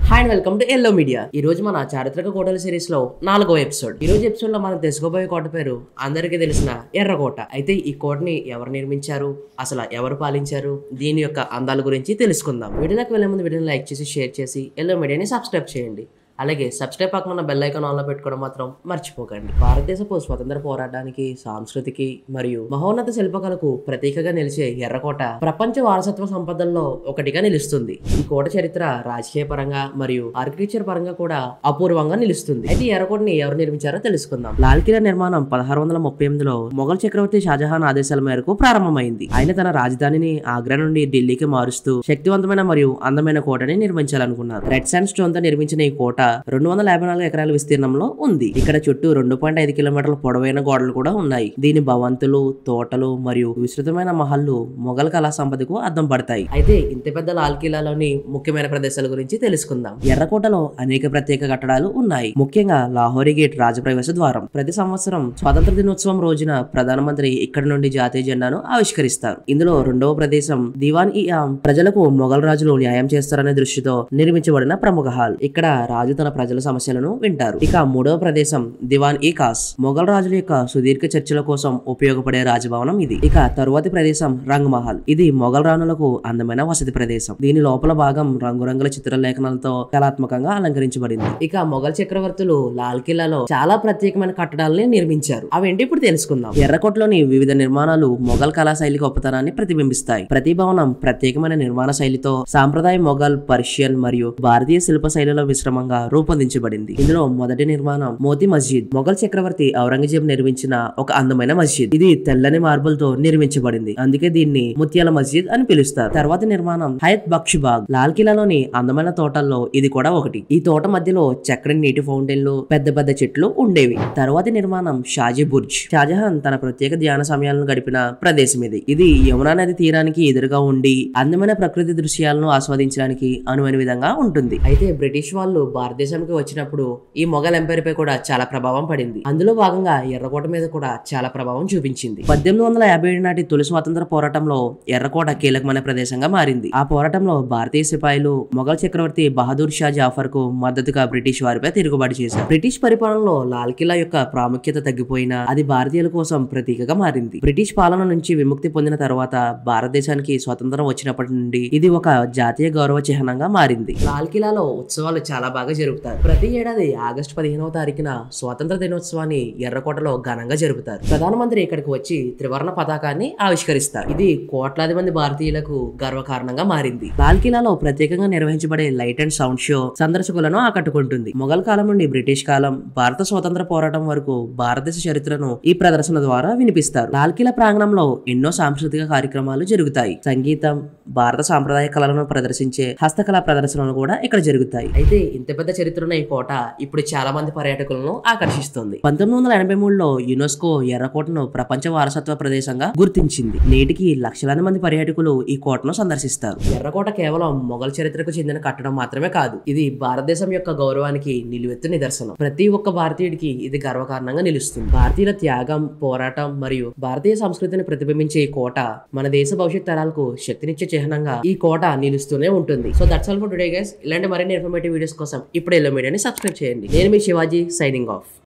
Hi and welcome to yellow media. ఈ రోజు మన చారిత్రక కోటల సిరీస్ లో 4వ ఎపిసోడ్. ఈ రోజు ఎపిసోడ్ లో మనం తెలుసుకోబోయే కోట పేరు అందరికీ తెలిసిన ఎర్రకోట. అయితే ఈ కోటని ఎవరు నిర్మించారు, అసలు ఎవరు పాలించారు, దీని యొక్క అందాల గురించి తెలుసుకుందాం. వీడియోలోకి వెళ్లే ముందు వీడియోని లైక్ చేసి షేర్ చేసి ఎల్లో మీడియాని సబ్స్క్రైబ్ చేయండి. అలాగే సబ్స్క్రైబ్ పక్కన ఉన్న బెల్ ఐకాన్ ఆన్లో పెట్టుకోవడం మాత్రం మర్చిపోకండి. భారతదేశపు స్వతంత్ర పోరాటానికి, సంస్కృతికి మరియు మహోన్నత శిల్పకళకు ప్రతీకగా నిలిచే ఎర్రకోట ప్రపంచ వారసత్వ సంపదల్లో ఒకటిగా నిలుస్తుంది. ఈ కోట చరిత్ర రాజకీయ పరంగా మరియు ఆర్కిటెక్చర్ పరంగా కూడా అపూర్వంగా నిలుస్తుంది. అయితే ఈ ఎర్రకోటని ఎవరు నిర్మించారో తెలుసుకుందాం. లాల్ కిలా నిర్మాణం 1638లో మొఘల్ చక్రవర్తి షాజహాన్ ఆదేశాల మేరకు ప్రారంభమైంది. ఆయన తన రాజధానిని ఆగ్రా నుండి ఢిల్లీకి మారుస్తూ శక్తివంతమైన మరియు అందమైన కోటని నిర్మించాలనుకున్నారు. రెడ్ శాండ్ స్టోన్ తో నిర్మించిన ఈ కోట 254 ఎకరాల విస్తీర్ణంలో ఉంది. ఇక్కడ చుట్టూ 2.5 కిలోమీటర్ల పొడవైన గోడలు కూడా ఉన్నాయి. దీని భవంతులు, తోటలు మరియు విస్తృతమైన మహల్లు మొఘల్ కళా సంపదకు అద్దం పడతాయి. అయితే ఇంత పెద్ద లాల్ కిలాలోని ముఖ్యమైన ప్రదేశాల గురించి తెలుసుకుందాం. ఎర్రకోటలో అనేక ప్రత్యేక కట్టడాలు ఉన్నాయి. ముఖ్యంగా లాహోరీ గేట్ రాజప్రవేశ ద్వారం. ప్రతి సంవత్సరం స్వాతంత్ర దినోత్సవం రోజున ప్రధానమంత్రి ఇక్కడ నుండి జాతీయ జెండాను ఆవిష్కరిస్తారు. ఇందులో రెండవ ప్రదేశం దివాన్ ఇ ఆమ్, ప్రజలకు మొఘల్ రాజులు న్యాయం చేస్తారనే దృష్టితో నిర్మించబడిన ప్రముఖ హాల్. ఇక్కడ రాజు తన ప్రజల సమస్యలను వింటారు. ఇక మూడవ ప్రదేశం దివాన్ ఈ ఖాస్, మొఘల్ రాజుల యొక్క సుదీర్ఘ చర్చల కోసం ఉపయోగపడే రాజభవనం ఇది. ఇక తరువాతి ప్రదేశం రంగ్ మహల్. ఇది మొఘల్ రాణులకు అందమైన వసతి ప్రదేశం. దీని లోపల భాగం రంగురంగుల చిత్రలేఖనాలతో కళాత్మకంగా అలంకరించబడింది. ఇక మొఘల్ చక్రవర్తులు లాల్ కిలాలో చాలా ప్రత్యేకమైన కట్టడాలని నిర్మించారు. అవేంటి ఇప్పుడు తెలుసుకుందాం. ఎర్రకోటలోని వివిధ నిర్మాణాలు మొఘల్ కళా శైలి గొప్పతనాన్ని ప్రతిబింబిస్తాయి. ప్రతి భవనం ప్రత్యేకమైన నిర్మాణ శైలితో సాంప్రదాయ మొఘల్, పర్షియన్ మరియు భారతీయ శిల్ప శైలిలో మిశ్రమంగా రూపొందించబడింది. ఇందులో మొదటి నిర్మాణం మోతీ మస్జిద్. మొఘల్ చక్రవర్తి ఔరంగజేబ్ నిర్మించిన ఒక అందమైన మస్జిద్. ఇది తెల్లని మార్బుల్ తో నిర్మించబడింది, అందుకే దీన్ని ముత్యాల మస్జిద్ అని పిలుస్తారు. తర్వాత నిర్మాణం హయత్ బక్ష్ బాగ్. లాల్ కిలాలోని అందమైన తోటల్లో ఇది కూడా ఒకటి. ఈ తోట మధ్యలో చక్రం నీటి ఫౌంటైన్లు, పెద్ద పెద్ద చెట్లు ఉండేవి. తర్వాతి నిర్మాణం షాజీ బుర్జ్. షాజహాన్ తన ప్రత్యేక ధ్యాన సమయాలను గడిపిన ప్రదేశం ఇది. ఇది యమునా నది తీరానికి ఎదురుగా ఉండి అందమైన ప్రకృతి దృశ్యాలను ఆస్వాదించడానికి అనువైన విధంగా ఉంటుంది. అయితే బ్రిటిష్ వాళ్ళు భారతదేశానికి వచ్చినప్పుడు ఈ మొఘల్ ఎంపైర్ పై కూడా చాలా ప్రభావం పడింది. అందులో భాగంగా ఎర్రకోట మీద కూడా చాలా ప్రభావం చూపించింది. 1857 నాటి తొలి స్వాతంత్ర పోరాటంలో ఎర్రకోట కీలకమైన ప్రదేశంగా మారింది. ఆ పోరాటంలో భారతీయ సిపాయిలు మొఘల్ చక్రవర్తి బహదూర్ షా జాఫర్ కు మద్దతుగా బ్రిటిష్ వారిపై తిరుగుబాటు చేశారు. బ్రిటిష్ పరిపాలనలో లాల్ కిలా యొక్క ప్రాముఖ్యత తగ్గిపోయినా అది భారతీయుల కోసం ప్రతీకగా మారింది. బ్రిటిష్ పాలన నుంచి విముక్తి పొందిన తర్వాత భారతదేశానికి స్వతంత్రం వచ్చినప్పటి నుండి ఇది ఒక జాతీయ గౌరవ చిహ్నంగా మారింది. లాల్ కిలాలో ఉత్సవాలు చాలా బాగా జరుపుతారు. ప్రతి ఏడాది ఆగస్టు 15వ తారీఖున స్వాతంత్ర దినోత్సవాన్ని ఎర్రకోటలో ఘనంగా జరుపుతారు. ప్రధానమంత్రి ఇక్కడికి వచ్చి త్రివర్ణ పతాకాన్ని ఆవిష్కరిస్తారు. ఇది కోట్లాది మంది భారతీయులకు గర్వకారణంగా మారింది. లాల్ కిలాలో ప్రత్యేకంగా నిర్వహించబడే లైట్ అండ్ సౌండ్ షో సందర్శకులను ఆకట్టుకుంటుంది. మొఘల్ కాలం నుండి బ్రిటిష్ కాలం, భారత స్వతంత్ర పోరాటం వరకు భారతదేశ చరిత్రను ఈ ప్రదర్శన ద్వారా వినిపిస్తారు. లాల్ కిలా ప్రాంగణంలో ఎన్నో సాంస్కృతిక కార్యక్రమాలు జరుగుతాయి. సంగీతం, భారత సాంప్రదాయ కళలను ప్రదర్శించే హస్తకళా ప్రదర్శనలు కూడా ఇక్కడ జరుగుతాయి. అయితే ఇంత పెద్ద చరిత్ర ఉన్న ఈ కోట ఇప్పుడు చాలా మంది పర్యాటకులను ఆకర్షిస్తుంది. 1983లో యునెస్కో ఎర్రకోటను ప్రపంచ వారసత్వ ప్రదేశంగా గుర్తించింది. నేటికి లక్షలాది మంది పర్యాటకులు ఈ కోటను సందర్శిస్తారు. ఎర్రకోట కేవలం మొఘల్ చరిత్రకు చెందిన కట్టడం మాత్రమే కాదు, ఇది భారతదేశం యొక్క గౌరవానికి నిలువెత్తు నిదర్శనం. ప్రతి ఒక్క భారతీయుడికి ఇది గర్వకారణంగా నిలుస్తుంది. భారతీయుల త్యాగం, పోరాటం మరియు భారతీయ సంస్కృతిని ప్రతిబింబించే ఈ కోట మన దేశ భవిష్యత్ తరాలకు శక్తినిచ్చే చిహ్నంగా ఈ కోట నిలుస్తూనే ఉంటుంది. So that's all for today guys. ఇలాంటి మరిన్ని ఇన్ఫర్మేటివ్ వీడియోస్ కోసం ఇప్పుడు ఎల్లో మీడియాని సబ్స్క్రైబ్ చేయండి. నేను మీ శివాజీ, సైనింగ్ ఆఫ్.